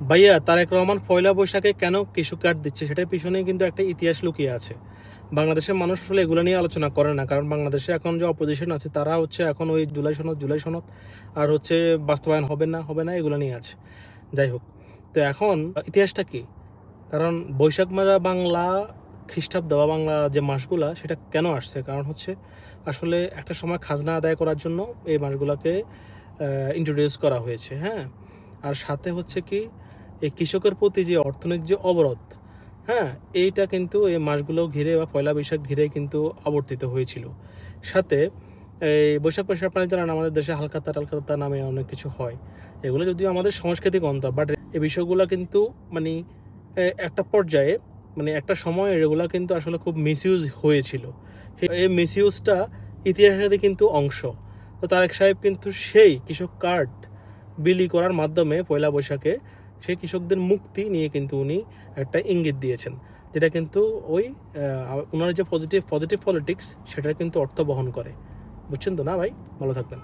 ভাইয়া তারেক রহমান পয়লা বৈশাখে কেন কৃষক কার্ড দিচ্ছে সেটার পিছনে কিন্তু একটা ইতিহাস লুকিয়ে আছে। বাংলাদেশের মানুষ আসলে এগুলো নিয়ে আলোচনা করে না, কারণ বাংলাদেশে এখন যে অপোজিশন আছে তারা হচ্ছে এখন ওই জুলাই সনদ আর হচ্ছে বাস্তবায়ন হবে না এগুলো নিয়ে আছে। যাই হোক, তো এখন ইতিহাসটা কি? কারণ বৈশাখ মেলা বাংলা খ্রিস্টাব্দ বা বাংলা যে মাসগুলা সেটা কেন আসছে, কারণ হচ্ছে আসলে একটা সময় খাজনা আদায় করার জন্য এই মাসগুলোকে ইন্ট্রোডিউস করা হয়েছে। হ্যাঁ, আর সাথে হচ্ছে কি এই কৃষকের প্রতি যে অর্থনৈতিক যে অবরোধ, হ্যাঁ, এইটা কিন্তু এই মাসগুলো ঘিরে বা পয়লা বৈশাখ ঘিরে কিন্তু আবর্তিত হয়েছিল। সাথে এই বৈশাখ মাসে আপনারা জানেন আমাদের দেশে হালখাতা টালখাতা নামে অনেক কিছু হয়। এগুলো যদিও আমাদের সাংস্কৃতিক অন্তর, বাট এই বিষয়গুলো কিন্তু মানে একটা পর্যায়ে মানে একটা সময় এগুলা কিন্তু আসলে খুব মিসইউজ হয়েছিল। এই মিসইউজটা ইতিহাসেরই কিন্তু অংশ। তো তারেক সাহেব কিন্তু সেই কৃষক কার্ড বিলি করার মাধ্যমে পয়লা বৈশাখে সেই কৃষকদের মুক্তি নিয়ে কিন্তু উনি একটা ইঙ্গিত দিয়েছেন, যেটা কিন্তু ওই ওনার যে পজিটিভ পলিটিক্স সেটার কিন্তু অর্থ বহন করে। বুঝছেন তো না ভাই? ভালো থাকবেন।